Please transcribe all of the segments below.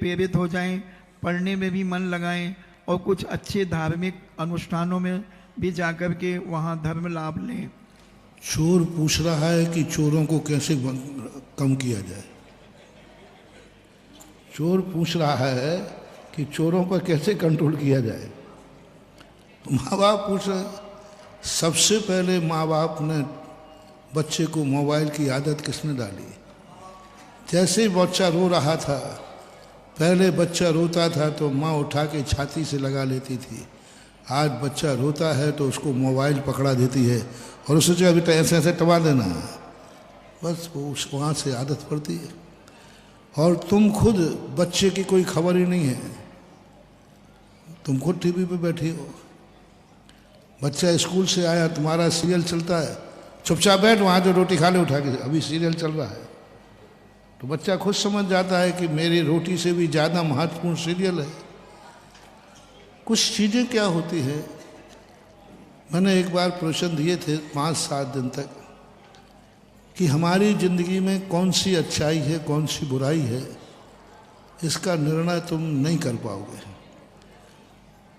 प्रेरित हो जाएं, पढ़ने में भी मन लगाएं और कुछ अच्छे धार्मिक अनुष्ठानों में भी जाकर के वहाँ धर्म लाभ लें। चोर पूछ रहा है कि चोरों को कैसे कम किया जाए। चोर पूछ रहा है कि चोरों पर कैसे कंट्रोल किया जाए। माँ बाप पूछ रहे, सबसे पहले माँ बाप ने बच्चे को मोबाइल की आदत किसने डाली? जैसे ही बच्चा रो रहा था, पहले बच्चा रोता था तो माँ उठा के छाती से लगा लेती थी। आज बच्चा रोता है तो उसको मोबाइल पकड़ा देती है और उसे जो बेटा ऐसे ऐसे टपा देना, बस वो वहाँ से आदत पड़ती है। और तुम खुद बच्चे की कोई खबर ही नहीं है, तुम खुद टीवी पे बैठी हो, बच्चा स्कूल से आया, तुम्हारा सीरियल चलता है, चुपचाप बैठ वहाँ जो रोटी खा ले उठा के, अभी सीरियल चल रहा है। तो बच्चा खुद समझ जाता है कि मेरी रोटी से भी ज़्यादा महत्वपूर्ण सीरियल है। कुछ चीज़ें क्या होती है, मैंने एक बार प्रवचन दिए थे 5-7 दिन तक कि हमारी ज़िंदगी में कौन सी अच्छाई है कौन सी बुराई है, इसका निर्णय तुम नहीं कर पाओगे।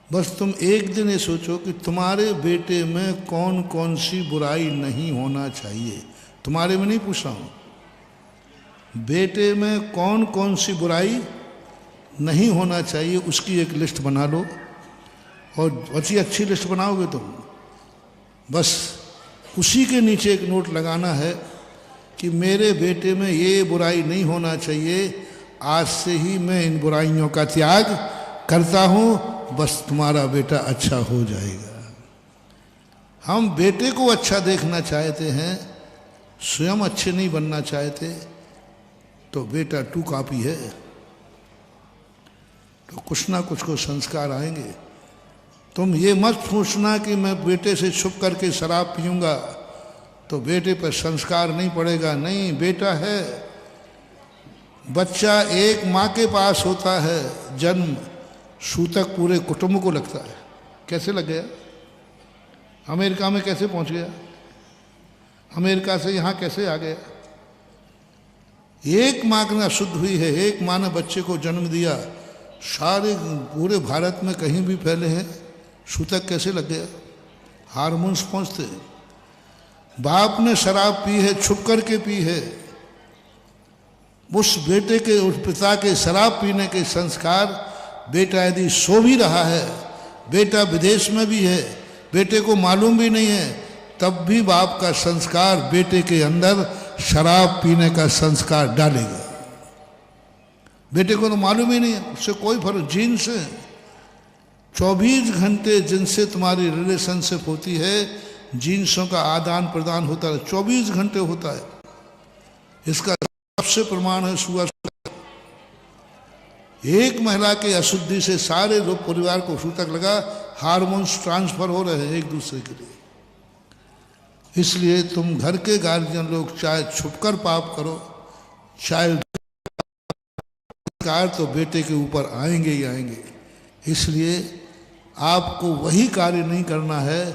बस तुम एक दिन ये सोचो कि तुम्हारे बेटे में कौन कौन सी बुराई नहीं होना चाहिए। तुम्हारे में नहीं पूछ रहा हूँ, बेटे में कौन कौन सी बुराई नहीं होना चाहिए, उसकी एक लिस्ट बना लो। और अच्छी लिस्ट बनाओगे तुम, बस उसी के नीचे एक नोट लगाना है कि मेरे बेटे में ये बुराई नहीं होना चाहिए, आज से ही मैं इन बुराइयों का त्याग करता हूँ, बस तुम्हारा बेटा अच्छा हो जाएगा। हम बेटे को अच्छा देखना चाहते हैं, स्वयं अच्छे नहीं बनना चाहते, तो बेटा 2 कॉपी है। तो कुछ ना कुछ को संस्कार आएंगे। तुम ये मत सोचना कि मैं बेटे से छुप करके शराब पीऊँगा तो बेटे पर संस्कार नहीं पड़ेगा। नहीं, बेटा है, बच्चा एक माँ के पास होता है, जन्म सूतक पूरे कुटुंब को लगता है। कैसे लग गया? अमेरिका में कैसे पहुँच गया? अमेरिका से यहाँ कैसे आ गया? एक माँ ने अशुद्ध हुई है, एक माँ ने बच्चे को जन्म दिया, सारे पूरे भारत में कहीं भी फैले हैं, सूतक कैसे लग गया? हार्मोन्स पहुँचते। बाप ने शराब पी है, छुप करके पी है, उस बेटे के, उस पिता के शराब पीने के संस्कार, बेटा यदि सो भी रहा है, बेटा विदेश में भी है, बेटे को मालूम भी नहीं है, तब भी बाप का संस्कार बेटे के अंदर शराब पीने का संस्कार डालेगा। बेटे को तो मालूम ही नहीं है, उससे कोई फर्क। जीन से 24 घंटे जिनसे तुम्हारी रिलेशनशिप होती है, जीन्सों का आदान प्रदान होता है, 24 घंटे होता है। इसका सबसे प्रमाण है सुअर। एक महिला के अशुद्धि से सारे लोग परिवार को सूतक लगा, हार्मोन्स ट्रांसफर हो रहे हैं एक दूसरे के लिए। इसलिए तुम घर के गार्जियन लोग चाहे छुपकर पाप करो, चाहे तो बेटे के ऊपर आएंगे ही आएंगे। इसलिए आपको वही कार्य नहीं करना है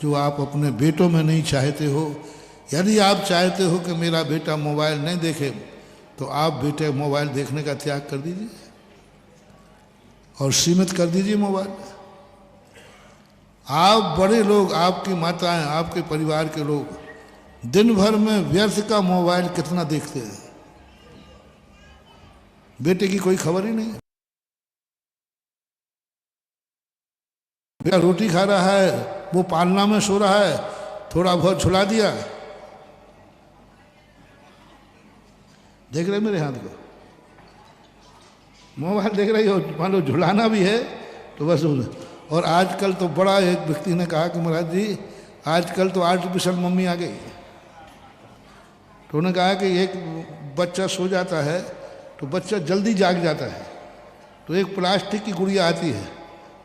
जो आप अपने बेटों में नहीं चाहते हो। यदि आप चाहते हो कि मेरा बेटा मोबाइल नहीं देखे, तो आप बेटे मोबाइल देखने का त्याग कर दीजिए और सीमित कर दीजिए मोबाइल। आप बड़े लोग, आपकी माताएं, आपके परिवार के लोग दिन भर में व्यर्थ का मोबाइल कितना देखते हैं, बेटे की कोई खबर ही नहीं। बेटा रोटी खा रहा है, वो पालना में सो रहा है, थोड़ा बहुत झुला दिया। देख रहे मेरे हाथ को, मोबाइल देख रही हो, मान लो झुलाना भी है तो बस। और आजकल तो बड़ा, एक व्यक्ति ने कहा कि महाराज जी आजकल तो आर्टिफिशियल मम्मी आ गई। तो उन्होंने कहा कि एक बच्चा सो जाता है तो बच्चा जल्दी जाग जाता है, तो एक प्लास्टिक की गुड़िया आती है,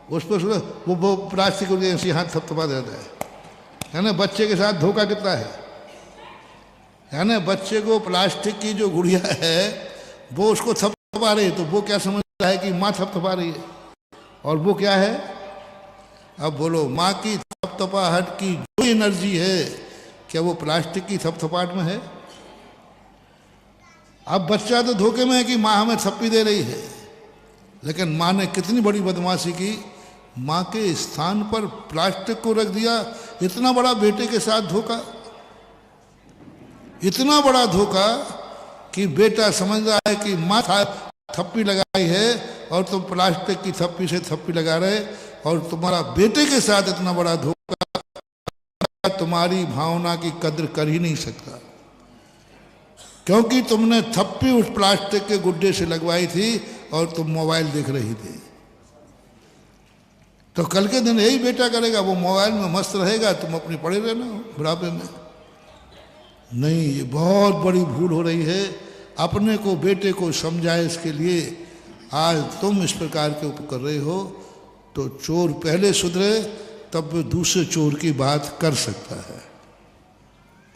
उस पर वो प्लास्टिक की गुड़िया ऐसे हाथ थपथपा देता है ना। बच्चे के साथ धोखा कितना है ना। बच्चे को प्लास्टिक की जो गुड़िया है वो उसको थपथपा रही है, तो वो क्या समझता है कि माँ थपथपा रही है, और वो क्या है? अब बोलो, माँ की थपथपाहट की जो एनर्जी है, क्या वो प्लास्टिक की थपथपाहट में है? अब बच्चा तो धोखे में है कि माँ हमें थप्पी दे रही है, लेकिन माँ ने कितनी बड़ी बदमाशी की, माँ के स्थान पर प्लास्टिक को रख दिया। इतना बड़ा बेटे के साथ धोखा, इतना बड़ा धोखा कि बेटा समझ रहा है कि माँ थप्पी लगाई है और तुम प्लास्टिक की थप्पी से थप्पी लगा रहे, और तुम्हारा बेटे के साथ इतना बड़ा धोखा, तुम्हारी भावना की कद्र कर ही नहीं सकता, क्योंकि तुमने थप्पी उस प्लास्टिक के गुड्डे से लगवाई थी और तुम मोबाइल देख रही थी। तो कल के दिन यही बेटा करेगा, वो मोबाइल में मस्त रहेगा, तुम अपनी पड़े रहना बुढ़ापे में। नहीं, ये बहुत बड़ी भूल हो रही है। अपने को, बेटे को समझाए, इसके लिए आज तुम इस प्रकार के ऊपर कर रहे हो, तो चोर पहले सुधरे तब दूसरे चोर की बात कर सकता है।